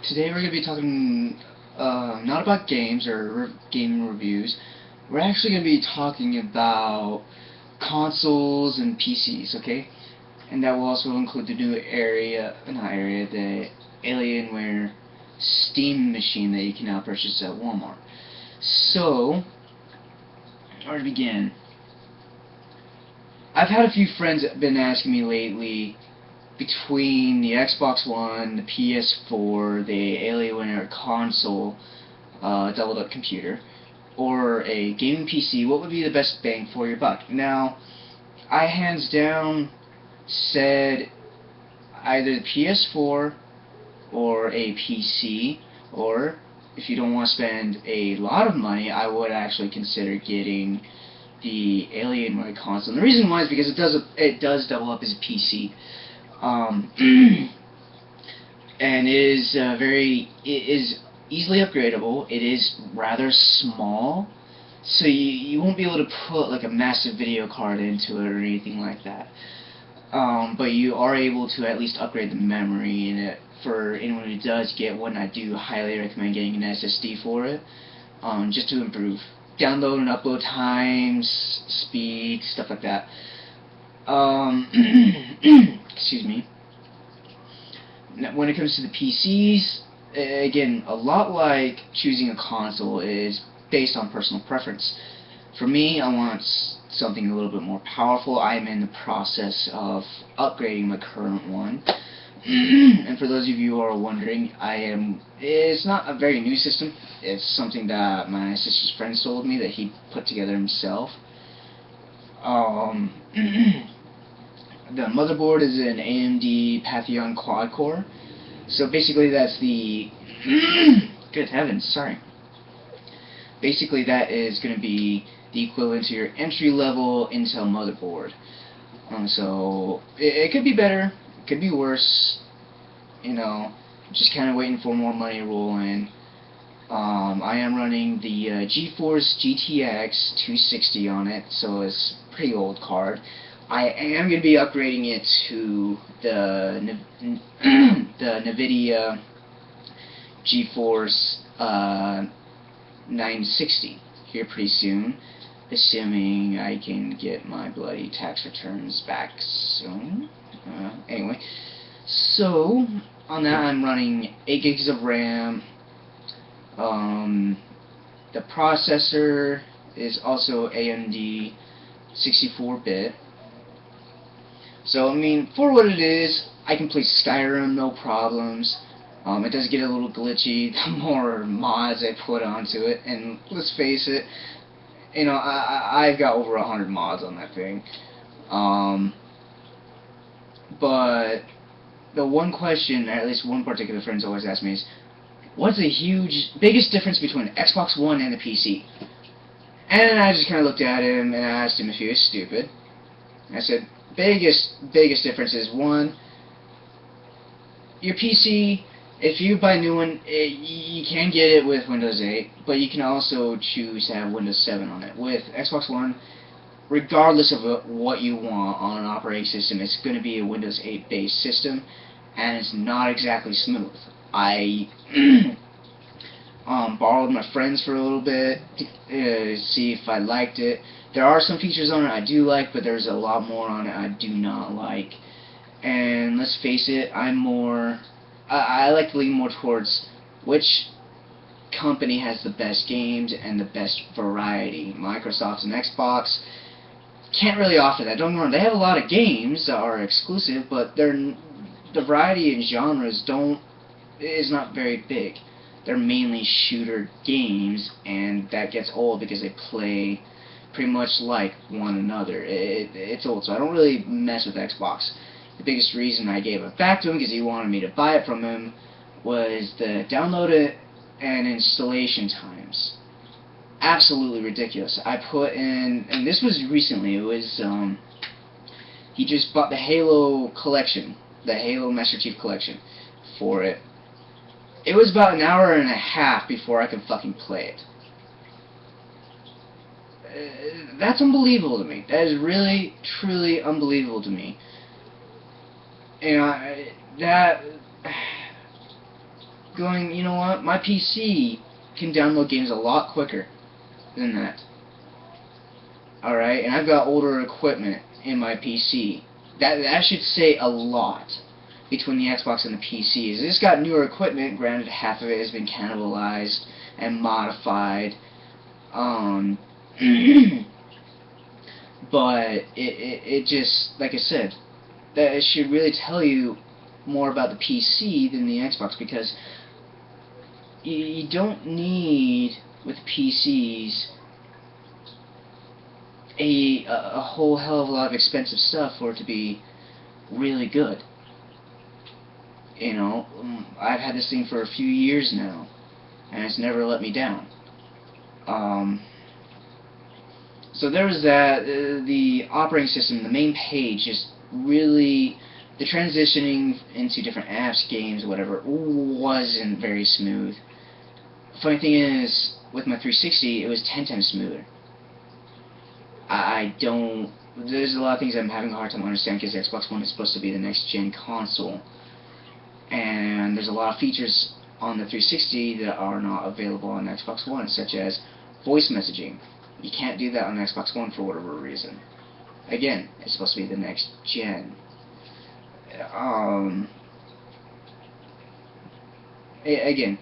Today we're going to be talking not about games or game reviews. We're actually going to be talking about consoles and PCs, okay? And that will also include the new the Alienware Steam machine that you can now purchase at Walmart. So, where to begin? I've had a few friends that have been asking me lately, between the Xbox One, the PS4, the Alienware console, doubled-up computer, or a gaming PC, what would be the best bang for your buck? Now, I hands down said either the PS4 or a PC, or if you don't want to spend a lot of money, I would actually consider getting the Alienware console. And the reason why is because it does double up as a PC. And it is easily upgradable. It is rather small, so you won't be able to put like a massive video card into it or anything like that. But you are able to at least upgrade the memory in it. For anyone who does get one, I do highly recommend getting an SSD for it, just to improve download and upload times, speed, stuff like that. Excuse me. Now, when it comes to the PCs, again, a lot like choosing a console is based on personal preference. For me, I want something a little bit more powerful. I'm in the process of upgrading my current one. And for those of you who are wondering, it's not a very new system. It's something that my sister's friend told me that he put together himself. The motherboard is an AMD Patheon quad core. So basically that's the good heavens, sorry. Basically that is going to be the equivalent to your entry-level Intel motherboard. So it could be better, it could be worse, you know, just kind of waiting for more money to roll in. I am running the GeForce GTX 260 on it, so it's a pretty old card. I am going to be upgrading it to the NVIDIA GeForce 960 here pretty soon, assuming I can get my bloody tax returns back soon. Anyway, so on that I'm running 8 gigs of RAM. The processor is also AMD 64-bit. So, I mean, for what it is, I can play Skyrim, no problems. It does get a little glitchy the more mods I put onto it, and let's face it, you know, I've got over 100 mods on that thing. But the one question, at least one particular friend's always asked me is, what's the biggest difference between an Xbox One and a PC? And I just kind of looked at him and I asked him if he was stupid. I said, biggest difference is, one, your PC, if you buy a new one, you can get it with Windows 8, but you can also choose to have Windows 7 on it. With Xbox One, regardless of what you want on an operating system, it's going to be a Windows 8 based system, and it's not exactly smooth. I borrowed my friends for a little bit to see if I liked it. There are some features on it I do like, but there's a lot more on it I do not like. And let's face it, I like to lean more towards which company has the best games and the best variety. Microsoft and Xbox can't really offer that. Don't get me wrong, they have a lot of games that are exclusive, but the variety in genres is not very big. They're mainly shooter games, and that gets old because they play pretty much like one another. It's old, so I don't really mess with Xbox. The biggest reason I gave it back to him, because he wanted me to buy it from him, was the download it and installation times. Absolutely ridiculous. I put in, and this was recently, it was, he just bought the Halo collection, the Halo Master Chief collection for it. It was about an hour and a half before I could fucking play it. That's unbelievable to me. That is really, truly unbelievable to me. You know, that going, you know what, my PC can download games a lot quicker than that. Alright, and I've got older equipment in my PC. That should say a lot between the Xbox and the PCs. It's got newer equipment, granted half of it has been cannibalized and modified. But it just, like I said, that it should really tell you more about the PC than the Xbox, because you don't need, with PCs, a whole hell of a lot of expensive stuff for it to be really good. You know, I've had this thing for a few years now, and it's never let me down. So there was that. The operating system, the main page, just really, the transitioning into different apps, games, whatever, wasn't very smooth. Funny thing is, with my 360, it was 10 times smoother. There's a lot of things I'm having a hard time understanding, because the Xbox One is supposed to be the next gen console, and there's a lot of features on the 360 that are not available on the Xbox One, such as voice messaging. You can't do that on the Xbox One for whatever reason. Again, it's supposed to be the next gen. Again,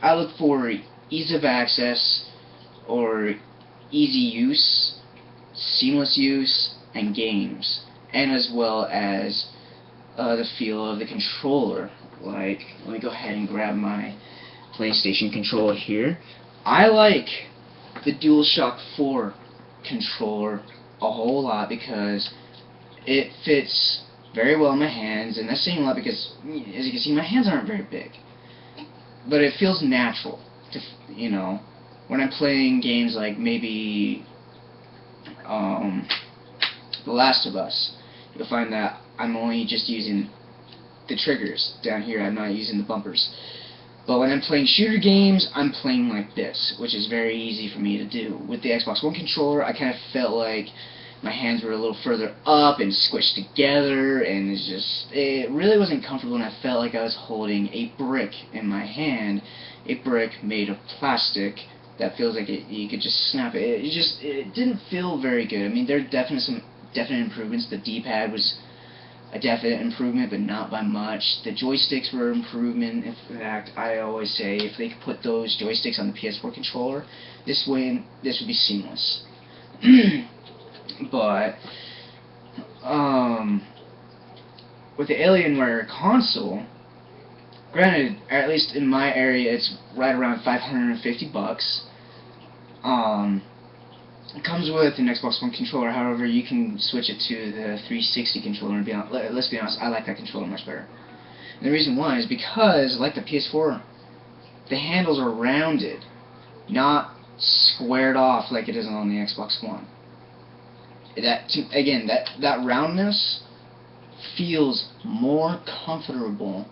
I look for ease of access, or easy use, seamless use, and games, and as well as the feel of the controller. Like, let me go ahead and grab my PlayStation controller here. I like the DualShock 4 controller a whole lot, because it fits very well in my hands, and that's saying a lot because, as you can see, my hands aren't very big. But it feels natural, you know, when I'm playing games like maybe The Last of Us. You'll find that I'm only just using the triggers down here. I'm not using the bumpers. But when I'm playing shooter games, I'm playing like this, which is very easy for me to do. With the Xbox One controller, I kind of felt like my hands were a little further up and squished together, and it really wasn't comfortable, and I felt like I was holding a brick in my hand, a brick made of plastic that feels like you could just snap it. It didn't feel very good. I mean, there are definitely some definite improvements. The D-pad was a definite improvement, but not by much. The joysticks were an improvement. In fact, I always say if they could put those joysticks on the PS4 controller, this would be seamless. But with the Alienware console, granted, at least in my area, it's right around $550. It comes with an Xbox One controller. However, you can switch it to the 360 controller, and let's be honest, I like that controller much better. And the reason why is because, like the PS4, the handles are rounded, not squared off like it is on the Xbox One. That roundness feels more comfortable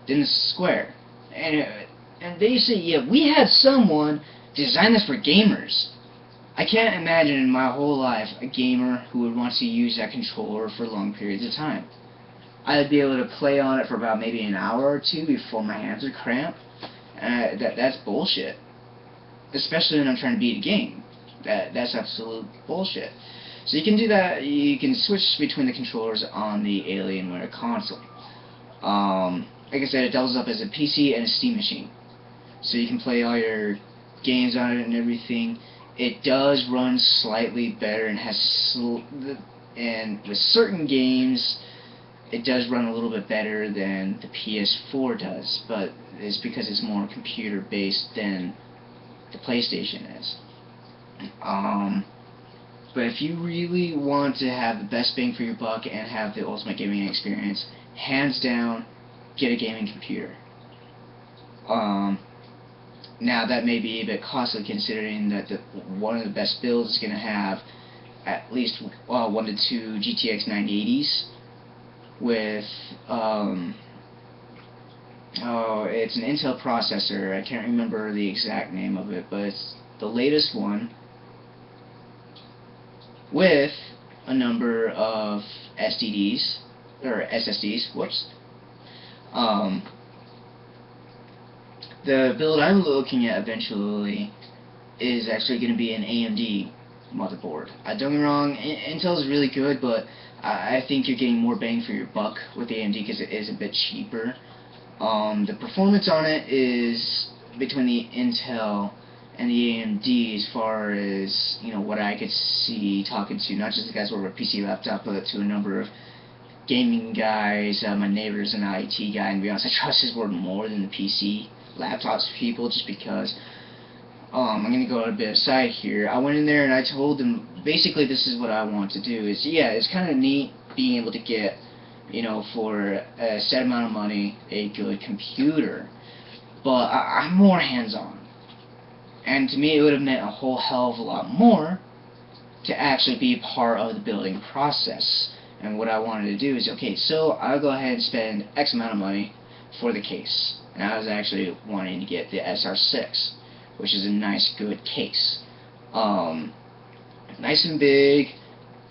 than the square. And they say, yeah, we had someone design this for gamers. I can't imagine in my whole life a gamer who would want to use that controller for long periods of time. I'd be able to play on it for about maybe an hour or two before my hands would cramp. That's bullshit. Especially when I'm trying to beat a game. That's absolute bullshit. So you can do that. You can switch between the controllers on the Alienware console. Like I said, it doubles up as a PC and a Steam machine. So you can play all your games on it and everything. It does run slightly better and and with certain games, it does run a little bit better than the PS4 does, but it's because it's more computer-based than the PlayStation is. But if you really want to have the best bang for your buck and have the ultimate gaming experience, hands down, get a gaming computer. Now that may be a bit costly, considering that one of the best builds is going to have at least 1 to 2 GTX 980s with it's an Intel processor. I can't remember the exact name of it, but it's the latest one with a number of SSDs, whoops. The build I'm looking at eventually is actually going to be an AMD motherboard. Don't get me wrong, Intel is really good, but I think you're getting more bang for your buck with the AMD because it is a bit cheaper. The performance on it is between the Intel and the AMD as far as, you know, what I could see talking to not just the guys who work with PC laptop, but to a number of gaming guys, my neighbors, and an IT guy. And to be honest, I trust his word more than the PC laptops people, just because. I'm going to go a bit aside here. I went in there and I told them, basically this is what I want to do. Is, yeah, it's kind of neat being able to get, you know, for a set amount of money, a good computer. But I'm more hands-on. And to me, it would have meant a whole hell of a lot more to actually be part of the building process. And what I wanted to do is, okay, so I'll go ahead and spend X amount of money for the case. And I was actually wanting to get the SR6, which is a nice, good case. Nice and big,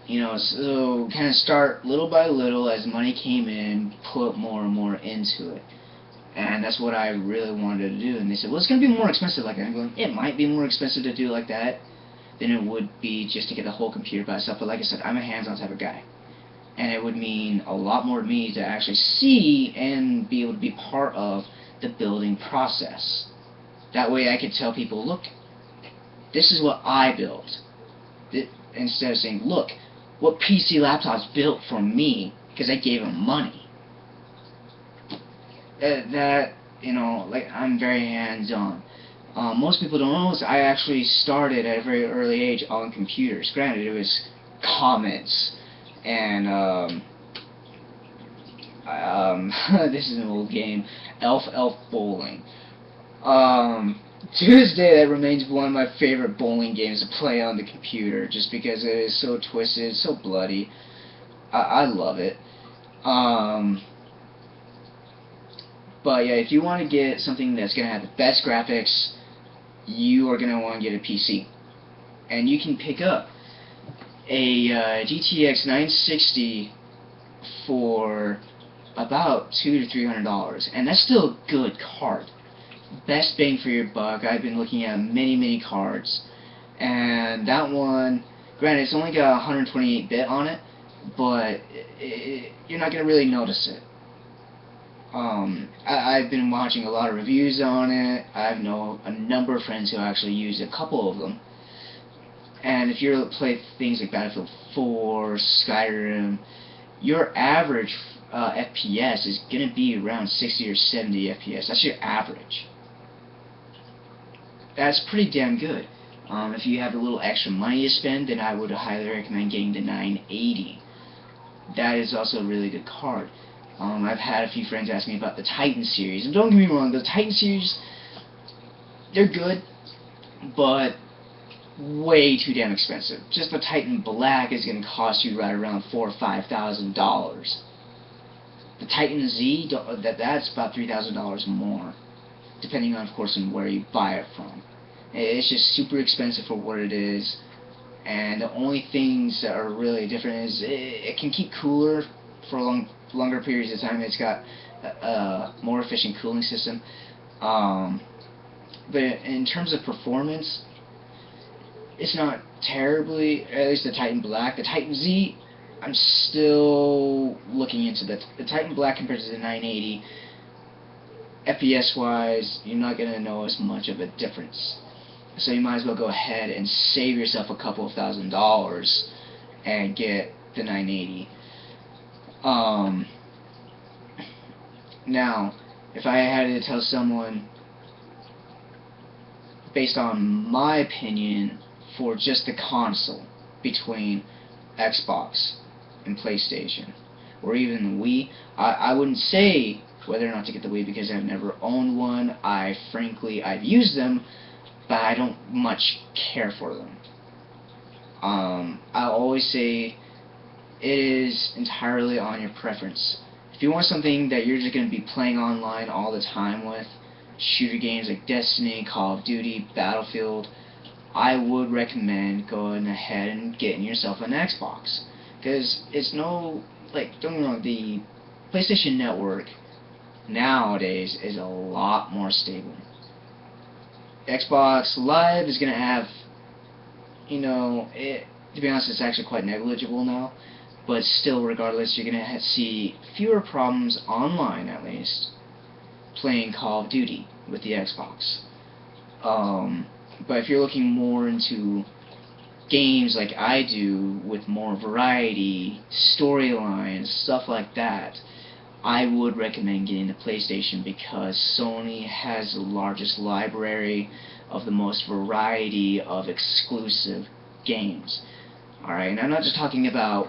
you know, so kind of start little by little as money came in, put more and more into it. And that's what I really wanted to do. And they said, well, it's going to be more expensive like that. I'm going, it might be more expensive to do like that than it would be just to get the whole computer by itself. But like I said, I'm a hands-on type of guy. And it would mean a lot more to me to actually see and be able to be part of the building process. That way I could tell people, look, this is what I built. Instead of saying, look, what PC laptops built for me, because I gave them money. That, you know, like, I'm very hands-on. Most people don't know this. I actually started at a very early age on computers. Granted, it was comments and this is an old game, Elf Bowling. To this day, that remains one of my favorite bowling games to play on the computer, just because it is so twisted, so bloody. I love it. But yeah, if you want to get something that's going to have the best graphics, you are going to want to get a PC. And you can pick up a GTX 960 for about $200 to $300, and that's still a good card. Best bang for your buck. I've been looking at many cards, and that one, granted, it's only got 128-bit on it, but you're not going to really notice it. I've been watching a lot of reviews on it. I know a number of friends who actually used a couple of them. And if you play things like Battlefield 4, Skyrim, your average FPS is going to be around 60 or 70 FPS. That's your average. That's pretty damn good. If you have a little extra money to spend, then I would highly recommend getting the 980. That is also a really good card. I've had a few friends ask me about the Titan series, and don't get me wrong, the Titan series, they're good, but way too damn expensive. Just the Titan Black is going to cost you right around $4,000 or $5,000. The Titan Z, that's about $3,000 more, depending on, of course, on where you buy it from. It's just super expensive for what it is, and the only things that are really different is it can keep cooler for longer periods of time. It's got a more efficient cooling system. But in terms of performance, it's not terribly, at least the Titan Black. The Titan Z, I'm still looking into that. The Titan Black compared to the 980, FPS wise, you're not going to know as much of a difference. So you might as well go ahead and save yourself a couple of $1,000s and get the 980. Now, if I had to tell someone, based on my opinion, for just the console between Xbox and PlayStation, or even the Wii, I wouldn't say whether or not to get the Wii because I've never owned one. Frankly, I've used them, but I don't much care for them. I always say it is entirely on your preference. If you want something that you're just going to be playing online all the time with, shooter games like Destiny, Call of Duty, Battlefield, I would recommend going ahead and getting yourself an Xbox. Because it's no, like, don't get me wrong, the PlayStation Network nowadays is a lot more stable. Xbox Live is going to have, you know, to be honest, it's actually quite negligible now, but still, regardless, you're going to see fewer problems online, at least, playing Call of Duty with the Xbox. But if you're looking more into games like I do, with more variety, storylines, stuff like that, I would recommend getting the PlayStation because Sony has the largest library of the most variety of exclusive games. Alright, and I'm not just talking about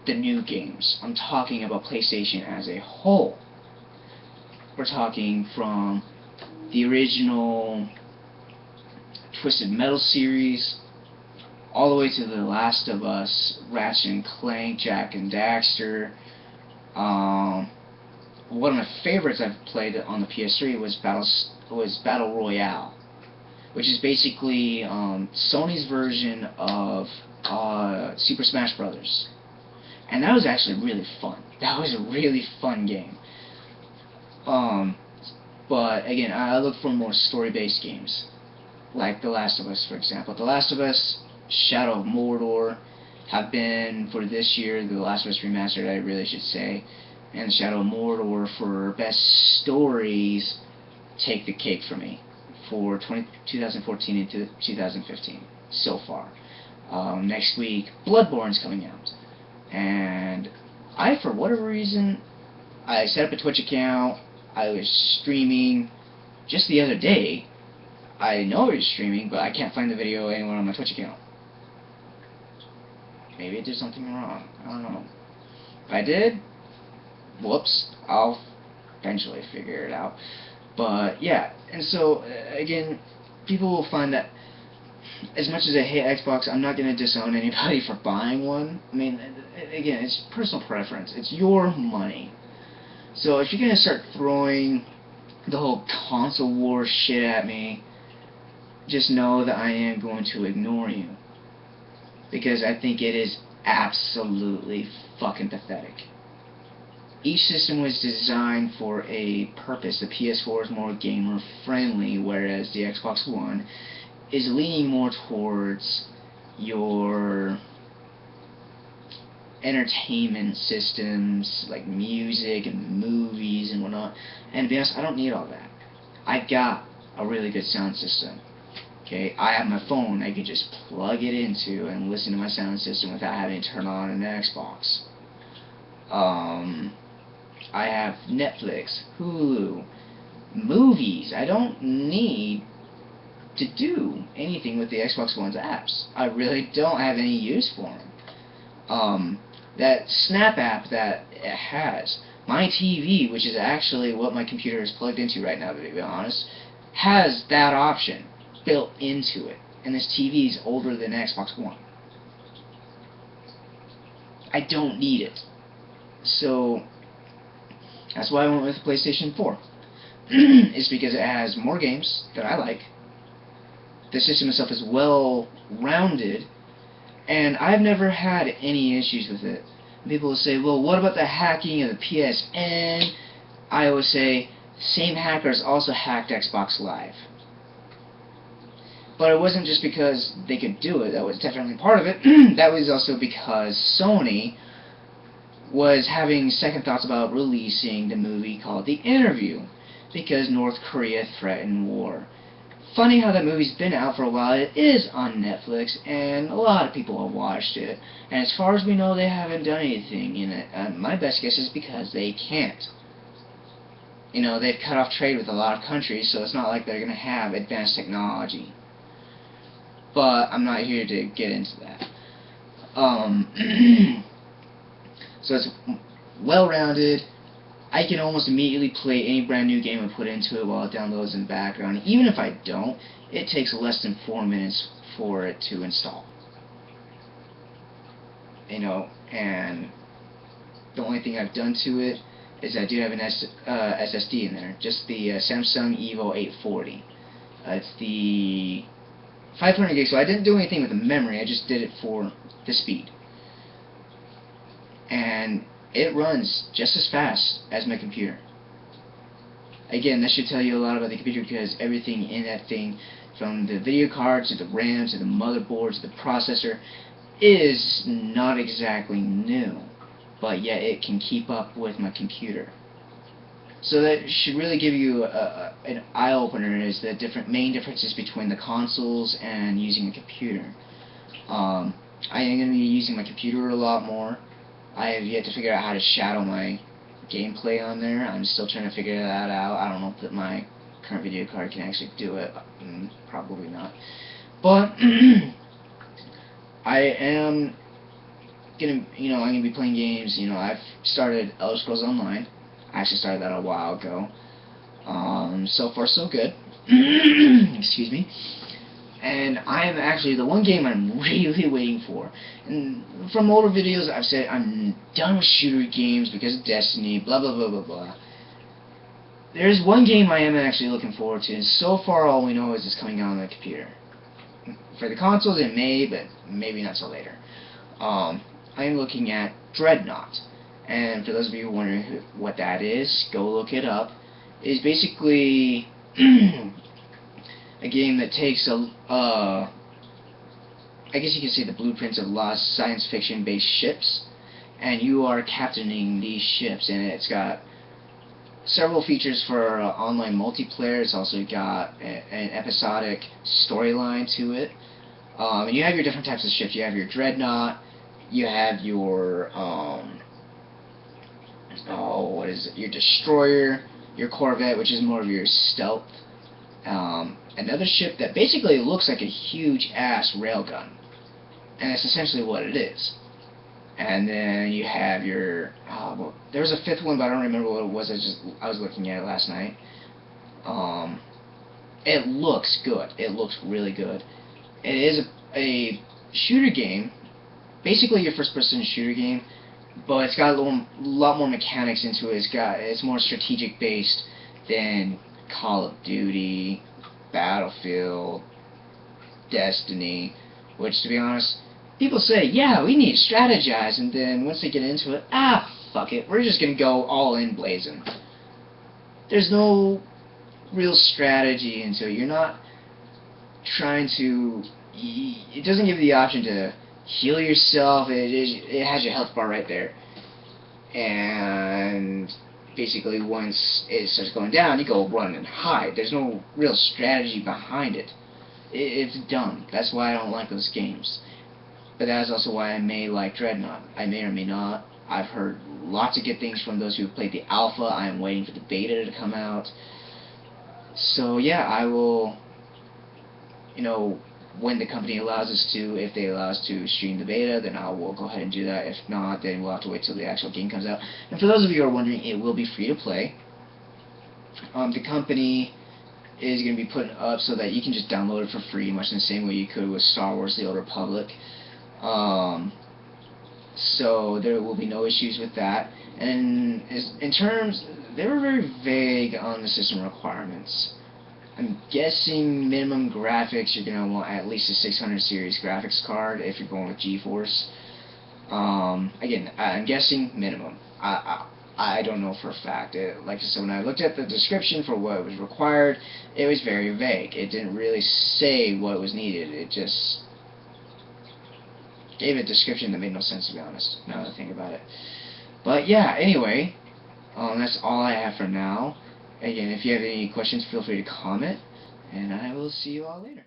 the new games. I'm talking about PlayStation as a whole. We're talking from the original Twisted Metal series all the way to The Last of Us, Ratchet and Clank, Jak and Daxter. One of my favorites I've played on the PS3 was Battle Royale, which is basically Sony's version of Super Smash Brothers. And that was actually really fun. That was a really fun game. But again, I look for more story-based games, like The Last of Us, for example. The Last of Us, Shadow of Mordor have been, for this year, The Last of Us Remastered, I really should say, and Shadow of Mordor for best stories take the cake for me for 2014 into 2015 so far. Next week, Bloodborne's coming out, and for whatever reason, I set up a Twitch account. I was streaming just the other day. I know I was streaming, but I can't find the video anywhere on my Twitch account. Maybe I did something wrong. I don't know. If I did, whoops, I'll eventually figure it out. But yeah, and so again, people will find that as much as I hate Xbox, I'm not going to disown anybody for buying one. I mean, again, it's personal preference. It's your money. So if you're going to start throwing the whole console war shit at me, just know that I am going to ignore you. Because I think it is absolutely fucking pathetic. Each system was designed for a purpose. The PS4 is more gamer friendly, whereas the Xbox One is leaning more towards your entertainment systems like music and movies and whatnot. And to be honest, I don't need all that. I got a really good sound system. Okay, I have my phone I can just plug it into and listen to my sound system without having to turn on an Xbox. I have Netflix, Hulu, movies. I don't need to do anything with the Xbox One's apps. I really don't have any use for them. That Snap app that it has, my TV, which is actually what my computer is plugged into right now, to be honest, has that option built into it. And this TV is older than Xbox One. I don't need it. So that's why I went with the PlayStation 4. It's because it has more games that I like. The system itself is well-rounded, and I've never had any issues with it. People will say, well, what about the hacking of the PSN? I always say, same hackers also hacked Xbox Live. But it wasn't just because they could do it. That was definitely part of it. That was also because Sony was having second thoughts about releasing the movie called The Interview, because North Korea threatened war. Funny how that movie's been out for a while. It is on Netflix, and a lot of people have watched it. And as far as we know, they haven't done anything in it. My best guess is because they can't. You know, they've cut off trade with a lot of countries, so it's not like they're going to have advanced technology. But I'm not here to get into that. So it's well-rounded. I can almost immediately play any brand new game I put into it while it downloads in the background. Even if I don't, it takes less than 4 minutes for it to install. You know, and the only thing I've done to it is I do have an SSD in there. Just the Samsung Evo 840. It's the 500 gigs, so I didn't do anything with the memory, I just did it for the speed. And it runs just as fast as my computer. Again, that should tell you a lot about the computer because everything in that thing from the video card to the RAM to the motherboard to the processor, is not exactly new, but yet it can keep up with my computer. So that should really give you an eye-opener, is the main differences between the consoles and using a computer. I am going to be using my computer a lot more. I have yet to figure out how to shadow my gameplay on there. I'm still trying to figure that out. I don't know if my current video card can actually do it. Probably not. But I am I'm gonna be playing games. I've started Elder Scrolls Online. I actually started that a while ago. So far so good. Excuse me. And I am actually the one game I'm really waiting for. And from older videos, I've said I'm done with shooter games because of Destiny, blah blah blah blah blah. There's one game I am actually looking forward to, and so far all we know is it's coming out on the computer. For the consoles it may, but maybe not till later. I am looking at Dreadnought. And for those of you wondering what that is, go look it up. It's basically a game that takes I guess you can say the blueprints of lost science fiction based ships, and you are captaining these ships, and it's got several features for online multiplayer. It's also got an episodic storyline to it. And you have your different types of ships. You have your Dreadnought, you have your your destroyer, your corvette, which is more of your stealth. Another ship that basically looks like a huge ass railgun, and that's essentially what it is. And then you have your well, there was a fifth one, but I don't remember what it was. I was looking at it last night. It looks good. It looks really good. It is a shooter game, basically your first-person shooter game, but it's got a lot more mechanics into it. It's more strategic based than Call of Duty, Battlefield, Destiny, which, to be honest, people say, yeah, we need to strategize, and then once they get into it, fuck it, we're just gonna go all in blazing. There's no real strategy into it. You're not trying to. It doesn't give you the option to heal yourself. It has your health bar right there, and basically once it starts going down, you go run and hide. There's no real strategy behind it. It's dumb. That's why I don't like those games. But that's also why I may like Dreadnought. I may or may not. I've heard lots of good things from those who have played the alpha. I am waiting for the beta to come out. So yeah, I will, when the company allows us to, if they allow us to stream the beta, then I will go ahead and do that. If not, then we'll have to wait till the actual game comes out. And for those of you who are wondering, it will be free to play. The company is going to be putting up so that you can just download it for free, much in the same way you could with Star Wars: The Old Republic. So there will be no issues with that. And in terms, they were very vague on the system requirements. I'm guessing minimum graphics, you're going to want at least a 600 series graphics card if you're going with GeForce. Again, I'm guessing minimum. I don't know for a fact. Like I said, when I looked at the description for what was required, it was very vague. It didn't really say what was needed. It just gave a description that made no sense, to be honest, now that I think about it. But yeah, anyway, that's all I have for now. Again, if you have any questions, feel free to comment, and I will see you all later.